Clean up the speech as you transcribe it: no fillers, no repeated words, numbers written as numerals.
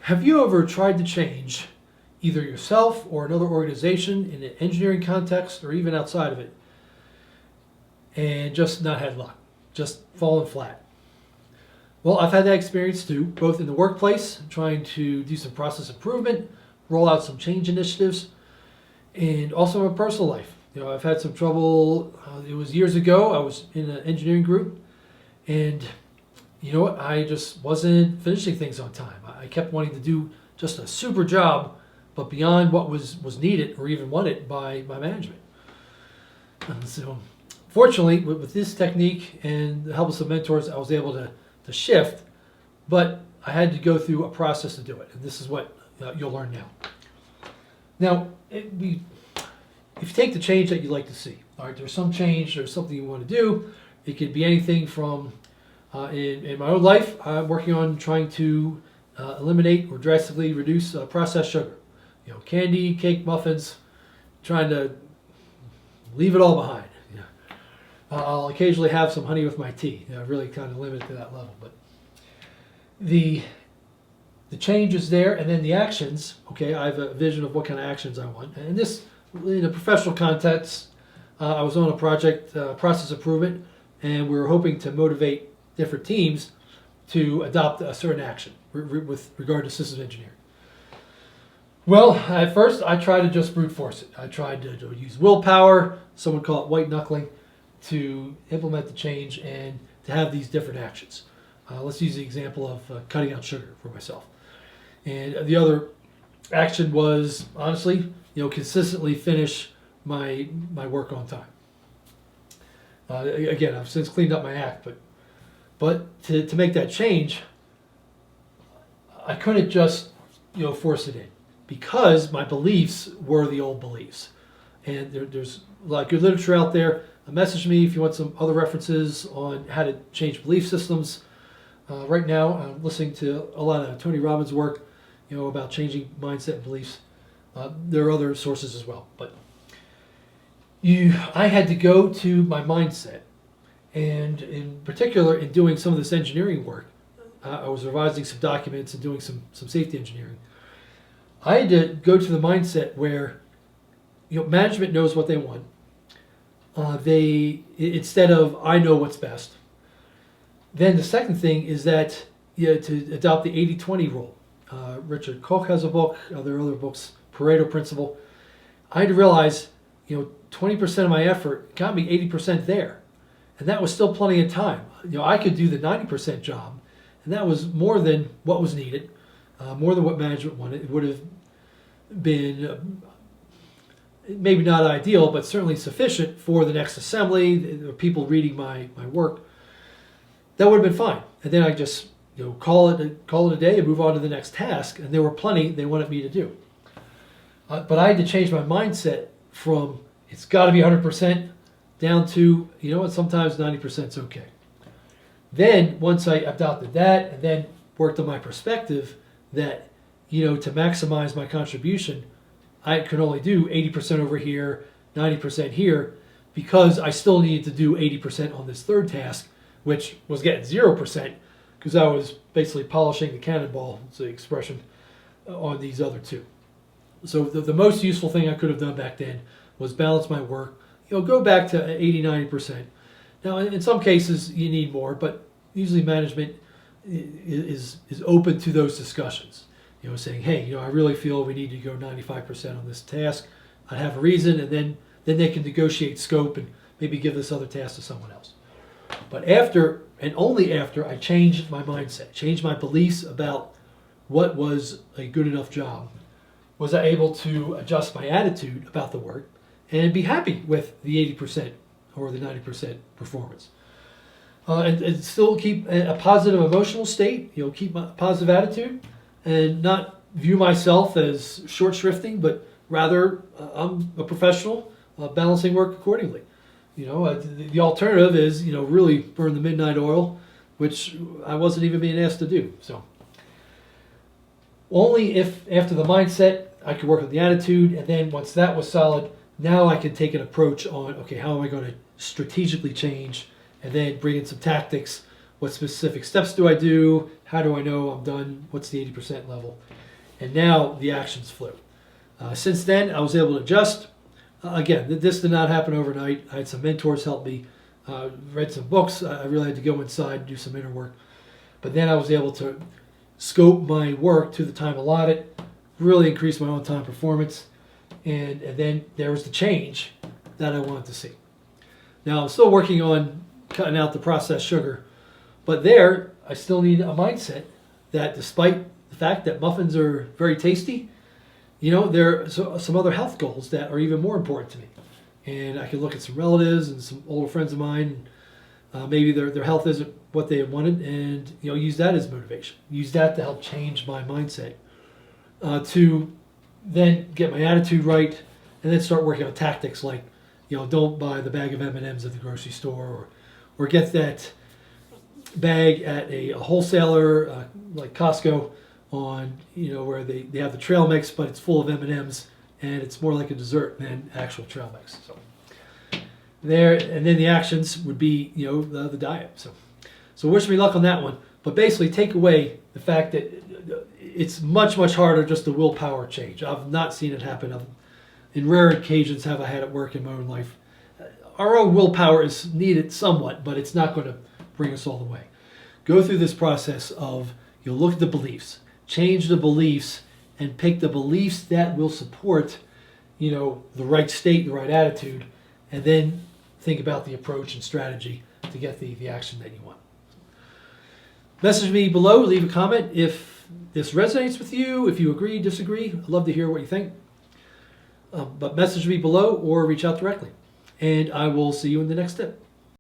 Have you ever tried to change either yourself or another organization in an engineering context or even outside of it and just not had luck, just fallen flat? Well, I've had that experience too, both in the workplace, trying to do some process improvement, roll out some change initiatives, and also in my personal life. I've had some trouble. It was years ago. I was in an engineering group, and you know what? I just wasn't finishing things on time. I kept wanting to do just a super job, but beyond what was needed or even wanted by management. And so, fortunately, with this technique and the help of some mentors, I was able to shift, but I had to go through a process to do it, and this is what you'll learn now. Now, if you take the change that you'd like to see, all right, there's some change, there's something you want to do. It could be anything from, in my own life, I'm working on trying to eliminate or drastically reduce processed sugar. Candy, cake, muffins, trying to leave it all behind. I'll occasionally have some honey with my tea. Really kind of limited to that level, but the change is there, and then the actions. Okay, I have a vision of what kind of actions I want, and this, in a professional context, I was on a project, process improvement, and we were hoping to motivate different teams to adopt a certain action with regard to systems engineering. Well, at first I tried to just brute force it. I tried to use willpower, some would call it white knuckling, to implement the change and to have these different actions. Let's use the example of cutting out sugar for myself. And the other action was, honestly, consistently finish my work on time. Again, I've since cleaned up my act, but to make that change, I couldn't just force it in, because my beliefs were the old beliefs. And there's a lot of good literature out there. Message me if you want some other references on how to change belief systems. Right now, I'm listening to a lot of Tony Robbins' work, about changing mindset and beliefs. There are other sources as well, but I had to go to my mindset, and in particular, in doing some of this engineering work, I was revising some documents and doing some safety engineering. I had to go to the mindset where management knows what they want. Instead of I know what's best. Then the second thing is that to adopt the 80-20 rule. Richard Koch has a book. There are other books. Pareto principle. I had to realize 20% of my effort got me 80% there, and that was still plenty of time. I could do the 90% job, and that was more than what was needed, more than what management wanted. It would have been maybe not ideal, but certainly sufficient for the next assembly, the people reading my work. That would have been fine. And then I just call it a day and move on to the next task. And there were plenty they wanted me to do. But I had to change my mindset from it's got to be 100% down to, sometimes 90% is okay. Then once I adopted that and then worked on my perspective that, to maximize my contribution, I could only do 80% over here, 90% here, because I still needed to do 80% on this third task, which was getting 0%, because I was basically polishing the cannonball, it's the expression, on these other two. So the most useful thing I could have done back then was balance my work, go back to 80, 90%. Now, in some cases, you need more, but usually management is open to those discussions. Saying, hey, I really feel we need to go 95% on this task. I have a reason, and then they can negotiate scope and maybe give this other task to someone else. But after, and only after, I changed my mindset, changed my beliefs about what was a good enough job, was I able to adjust my attitude about the work and be happy with the 80% or the 90% performance. And still keep a positive emotional state, keep a positive attitude, and not view myself as short shrifting, but rather I'm a professional, balancing work accordingly. The alternative is, really burn the midnight oil, which I wasn't even being asked to do. So only if after the mindset, I could work with the attitude, and then once that was solid, now I could take an approach on, okay, how am I going to strategically change, and then bring in some tactics What specific steps do I do? How do I know I'm done? What's the 80% level? And now the actions flew. Since then, I was able to adjust. Again, this did not happen overnight. I had some mentors help me, read some books. I really had to go inside and do some inner work. But then I was able to scope my work to the time allotted, really increase my on-time performance, and then there was the change that I wanted to see. Now, I'm still working on cutting out the processed sugar, but there, I still need a mindset that despite the fact that muffins are very tasty, there are some other health goals that are even more important to me. And I can look at some relatives and some older friends of mine, maybe their health isn't what they wanted, and use that as motivation. Use that to help change my mindset, to then get my attitude right, and then start working on tactics like, don't buy the bag of M&Ms at the grocery store, or get that bag at a wholesaler like Costco on where they have the trail mix, but it's full of M&Ms and it's more like a dessert than actual trail mix. So there, and then the actions would be the diet. So wish me luck on that one. But basically, take away the fact that it's much harder just the willpower change. I've not seen it happen. In rare occasions have I had it work in my own life. Our own willpower is needed somewhat, but it's not going to bring us all the way. Go through this process of look at the beliefs, change the beliefs, and pick the beliefs that will support the right state, the right attitude, and then think about the approach and strategy to get the action that you want. Message me below, leave a comment if this resonates with you, if you agree, disagree. I'd love to hear what you think. But message me below or reach out directly. And I will see you in the next step.